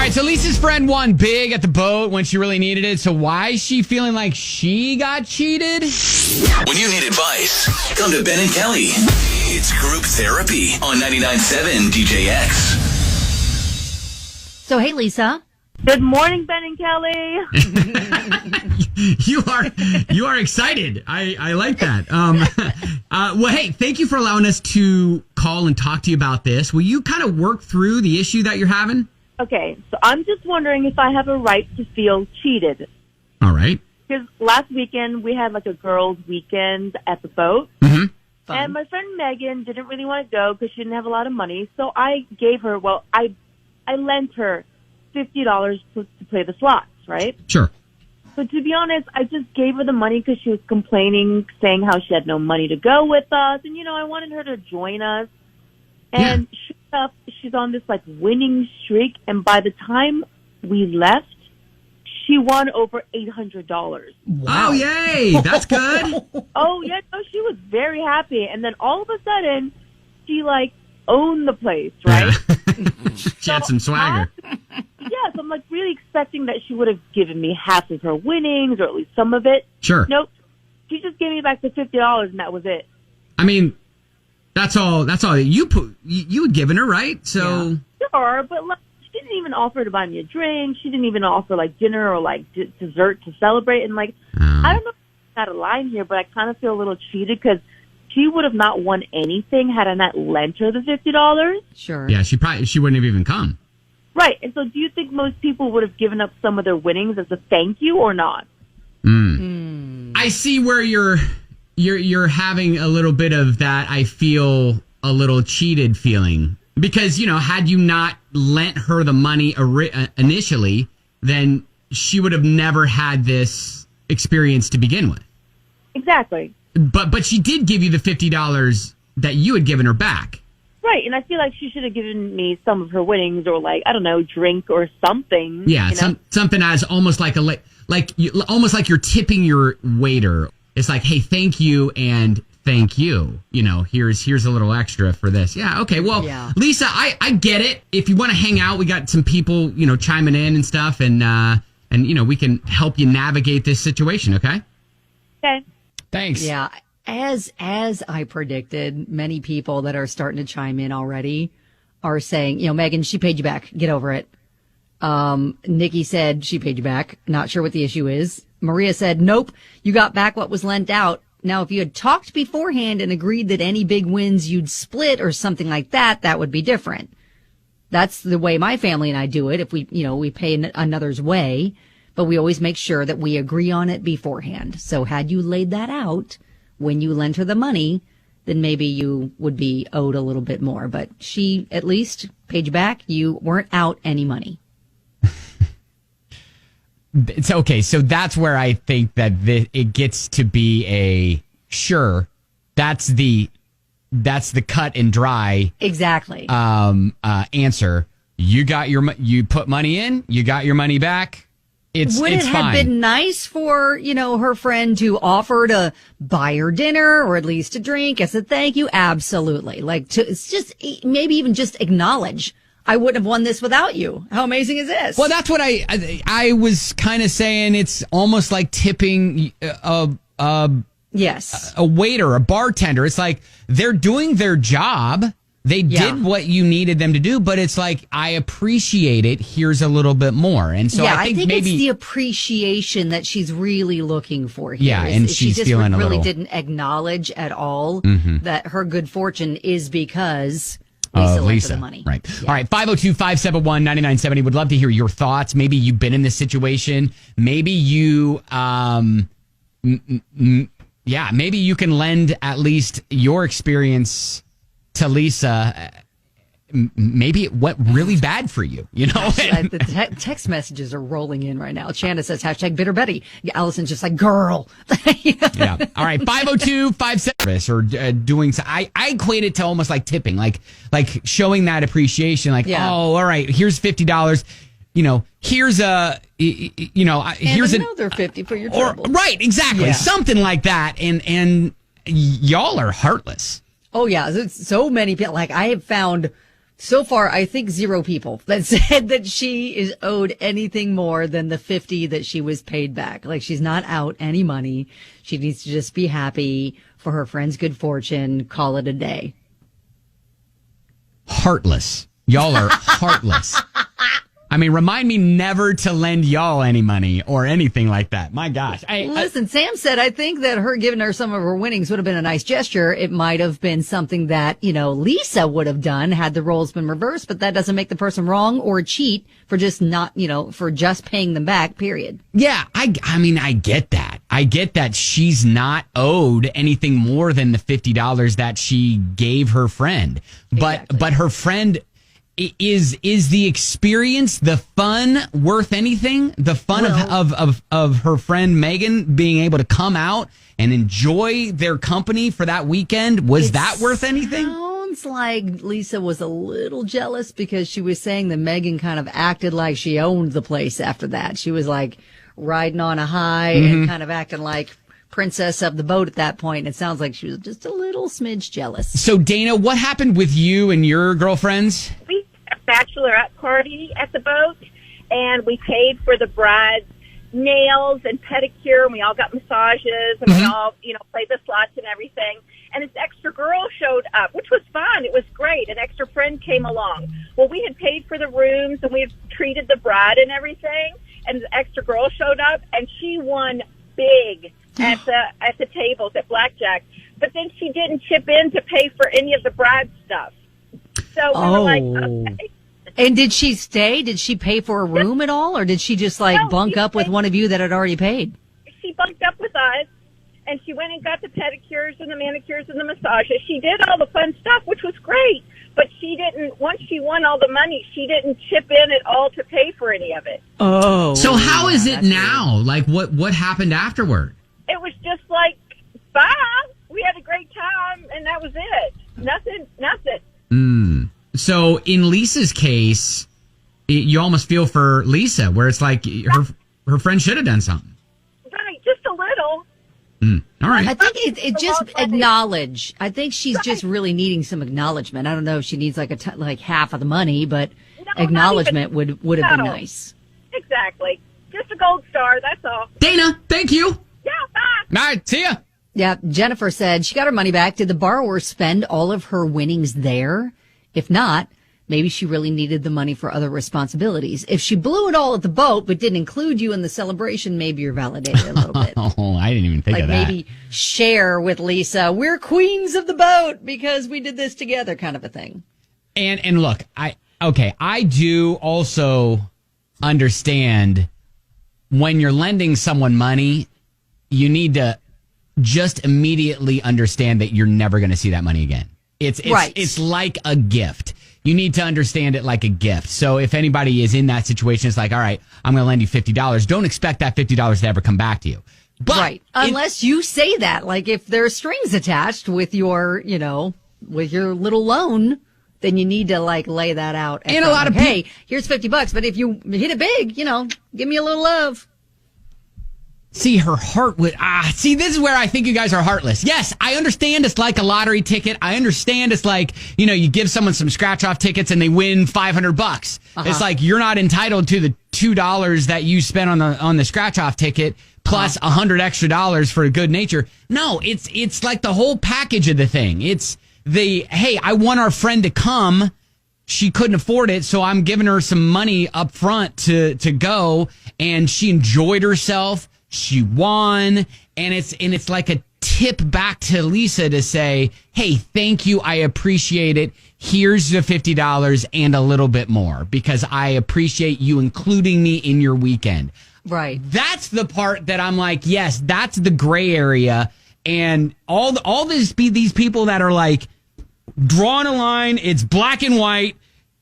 right, so Lisa's friend won big at the boat when she really needed it. So why is she feeling like she got cheated? When you need advice, come to Ben and Kelly. It's group therapy on 99.7 DJX. So, hey, Lisa. Good morning, Ben and Kelly. You are excited. I like that. Well, hey, thank you for allowing us to call and talk to you about this. Will you kind of work through the issue that you're having? Okay, so I'm just wondering if I have a right to feel cheated. All right. Because last weekend we had like a girls' weekend at the boat. Mm-hmm. And my friend Megan didn't really want to go because she didn't have a lot of money. So I gave her, I lent her $50 to play the slots, right? Sure. So to be honest, I just gave her the money because she was complaining, saying how she had no money to go with us. And, I wanted her to join us. And sure enough, she's on this, winning streak. And by the time we left, she won over $800. Wow. Oh, yay. That's good. Oh, yeah. No, she was very happy. And then all of a sudden, she, owned the place, right? She had some swagger. Yes, I'm really expecting that she would have given me half of her winnings or at least some of it. Sure. Nope. She just gave me back the $50 and that was it. I mean, that's all you had given her, right? So yeah. Sure, but she didn't even offer to buy me a drink. She didn't even offer dinner or dessert to celebrate. And I don't know if I'm out of line here, but I kind of feel a little cheated because she would have not won anything had I not lent her the $50. Sure. Yeah, she wouldn't have even come. Right. And so do you think most people would have given up some of their winnings as a thank you or not? I see where you're having a little bit of that. I feel a little cheated feeling because, had you not lent her the money initially, then she would have never had this experience to begin with. Exactly. But she did give you the $50 that you had given her back. Right, and I feel like she should have given me some of her winnings or I don't know, drink or something. Yeah, something as almost like almost like you're tipping your waiter. It's like, hey, thank you and thank you. Here's a little extra for this. Yeah, okay. Well, yeah. Lisa, I get it. If you want to hang out, we got some people, chiming in and stuff and we can help you navigate this situation, okay? Okay. Thanks. Yeah. As I predicted, many people that are starting to chime in already are saying, Megan, she paid you back. Get over it. Nikki said she paid you back. Not sure what the issue is. Maria said, nope, you got back what was lent out. Now, if you had talked beforehand and agreed that any big wins you'd split or something like that, that would be different. That's the way my family and I do it. If we pay another's way, but we always make sure that we agree on it beforehand. So had you laid that out when you lent her the money, then maybe you would be owed a little bit more. But she at least paid you back. You weren't out any money. It's okay. So that's where I think that it gets to be sure. That's the cut and dry. Exactly. Answer. You put money in. You got your money back. Would it have been nice for, her friend to offer to buy her dinner or at least a drink as a thank you? Absolutely. It's just maybe even just acknowledge I wouldn't have won this without you. How amazing is this? Well, that's what I was kind of saying. It's almost like tipping yes, a waiter, a bartender. It's like they're doing their job. They did what you needed them to do, but it's like, I appreciate it. Here's a little bit more. And so I think maybe it's the appreciation that she's really looking for here. Yeah, and she just feeling really a little... didn't acknowledge at all that her good fortune is because Lisa lent her the money. Right. Yeah. All right. 502-571-9970. Would love to hear your thoughts. Maybe you've been in this situation. Maybe you, maybe you can lend at least your experience to Lisa. Maybe it went really bad for you, The text messages are rolling in right now. Chanda says, #Bitter Betty. Allison's just like, girl. Yeah. All right. 502-57 or doing so. I equate it to almost like tipping, like showing that appreciation. Oh, all right. Here's $50. Here's here's another 50 for your trouble. Right. Exactly. Yeah. Something like that. And y'all are heartless. Oh, yeah. So many people, I have found So far, I think 0 people that said that she is owed anything more than the $50 that she was paid back. Like, she's not out any money. She needs to just be happy for her friend's good fortune. Call it a day. Heartless. Y'all are heartless. I mean, remind me never to lend y'all any money or anything like that. My gosh. Listen, Sam said, I think that her giving her some of her winnings would have been a nice gesture. It might have been something that, Lisa would have done had the roles been reversed, but that doesn't make the person wrong or cheat for just not, for just paying them back, period. Yeah, I mean, I get that. I get that she's not owed anything more than the $50 that she gave her friend. But her friend... Is the experience, the fun worth anything? The fun of her friend Megan being able to come out and enjoy their company for that weekend, was that worth anything? Sounds like Lisa was a little jealous because she was saying that Megan kind of acted like she owned the place after that. She was like riding on a high and kind of acting like princess of the boat at that point. And it sounds like she was just a little smidge jealous. So, Dana, what happened with you and your girlfriends? We had a bachelorette party at the boat, and we paid for the bride's nails and pedicure, and we all got massages, and we all, played the slots and everything. And this extra girl showed up, which was fun. It was great. An extra friend came along. Well, we had paid for the rooms, and we had treated the bride and everything, and the extra girl showed up, and she won big at the tables at blackjack, but then she didn't chip in to pay for any of the bride stuff. So we were like, okay. And did she stay? Did she pay for a room at all, or did she just bunk up with one of you that had already paid? She bunked up with us, and she went and got the pedicures and the manicures and the massages. She did all the fun stuff, which was great, but she didn't. Once she won all the money, she didn't chip in at all to pay for any of it. Oh, so how is it now? Weird. Like, what happened afterward? It was just like, bye. We had a great time, and that was it. Nothing. So in Lisa's case, you almost feel for Lisa, where it's like her friend should have done something. Right, just a little. All right. I think it just acknowledge. I think she's just really needing some acknowledgement. I don't know if she needs like half of the money, but acknowledgement would have been nice. Exactly. Just a gold star, that's all. Dana, thank you. Yeah, bye. All right, see ya. Yeah, Jennifer said she got her money back. Did the borrower spend all of her winnings there? If not, maybe she really needed the money for other responsibilities. If she blew it all at the boat but didn't include you in the celebration, maybe you're validated a little bit. Oh, I didn't even think of that. Like maybe share with Lisa, we're queens of the boat because we did this together, kind of a thing. And look, I do also understand when you're lending someone money, you need to just immediately understand that you're never going to see that money again. It's like a gift. You need to understand it like a gift. So if anybody is in that situation, it's like, all right, I'm going to lend you $50. Don't expect that $50 to ever come back to you. But unless you say that, like if there are strings attached with your, with your little loan, then you need to lay that out. And a lot of hey, here's $50, but if you hit it big, give me a little love. See, her heart would... see, this is where I think you guys are heartless. Yes, I understand it's like a lottery ticket. I understand it's like, you give someone some scratch-off tickets and they win $500. Uh-huh. It's like you're not entitled to the $2 that you spent on the scratch-off ticket plus $100 extra for good nature. No, it's like the whole package of the thing. It's hey, I want our friend to come. She couldn't afford it, so I'm giving her some money up front to go, and she enjoyed herself. She won, and it's like a tip back to Lisa to say, hey, thank you. I appreciate it. Here's the $50 and a little bit more because I appreciate you including me in your weekend. Right. That's the part that I'm like, yes, that's the gray area. And all these people that are like, drawing a line, it's black and white.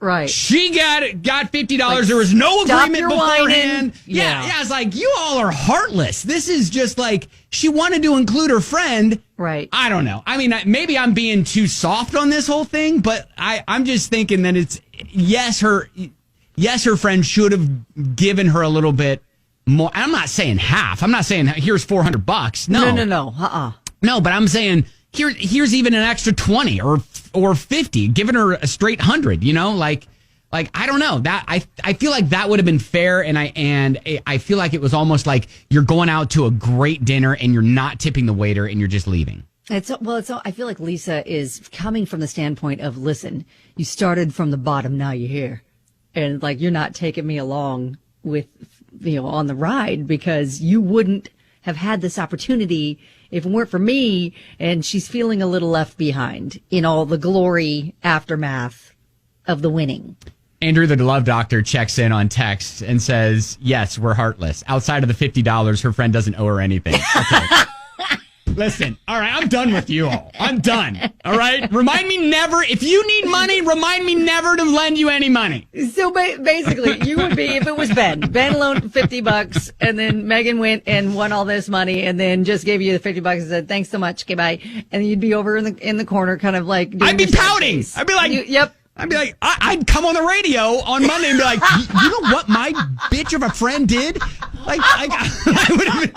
Right. She got $50. There was no agreement beforehand. Yeah. It's like, you all are heartless. This is just like, she wanted to include her friend. Right. I don't know. I mean, maybe I'm being too soft on this whole thing, but I'm just thinking that it's, yes, her friend should have given her a little bit more. I'm not saying half. I'm not saying here's $400. No. No. No, but I'm saying here's even an extra 20 or 50, giving her a straight 100, like I don't know, that I feel like that would have been fair, and I feel like it was almost like you're going out to a great dinner and you're not tipping the waiter and you're just leaving. I feel like Lisa is coming from the standpoint of, listen, you started from the bottom, now you're here. And like, you're not taking me along with, on the ride, because you wouldn't have had this opportunity if it weren't for me. And she's feeling a little left behind in all the glory aftermath of the winning. Andrew, the Love Doctor, checks in on text and says, yes, we're heartless. Outside of the $50, her friend doesn't owe her anything. Okay. Listen, all right, I'm done with you all. I'm done. All right? Remind me never, if you need money, remind me never to lend you any money. So basically, you would be, if it was Ben loaned $50, and then Megan went and won all this money, and then just gave you the $50 and said, thanks so much, okay, bye. And then you'd be over in the corner, kind of like, I'd be pouting. I'd be like, yep. I'd be like, I'd come on the radio on Monday and be like, you know what my bitch of a friend did? Like I would have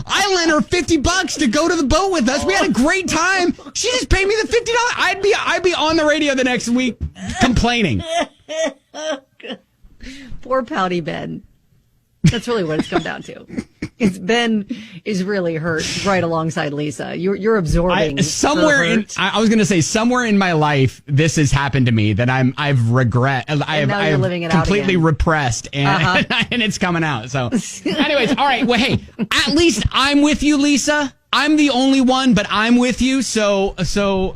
I lent her $50 to go to the boat with us. We had a great time. She just paid me the $50. I'd be on the radio the next week complaining. Poor pouty Ben. That's really what it's come down to. It's Ben is really hurt right alongside Lisa. You're absorbing somewhere in. I was going to say somewhere in my life this has happened to me that I've completely repressed and and it's coming out. So, anyways, all right. Well, hey, at least I'm with you, Lisa. I'm the only one, but I'm with you. So,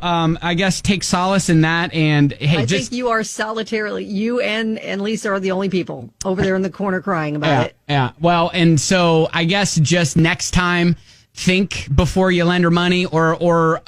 I guess take solace in that. And hey, I think you are solitarily. You and Lisa are the only people over there in the corner crying about it. Yeah. Well, and so I guess just next time, think before you lend her money, or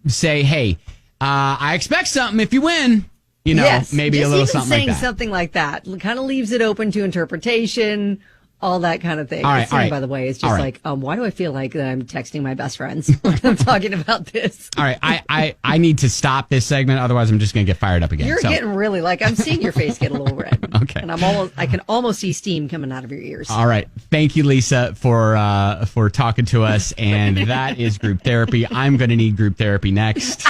say, hey, I expect something if you win. Yes, maybe a little something like that. Saying something like that kind of leaves it open to interpretation. All that kind of thing. All right, by the way, it's just like, why do I feel like I'm texting my best friends when I'm talking about this? All right, I need to stop this segment, otherwise I'm just going to get fired up again. You're getting really I'm seeing your face get a little red. Okay, and I can almost see steam coming out of your ears. All right, thank you, Lisa, for talking to us, and that is group therapy. I'm going to need group therapy next.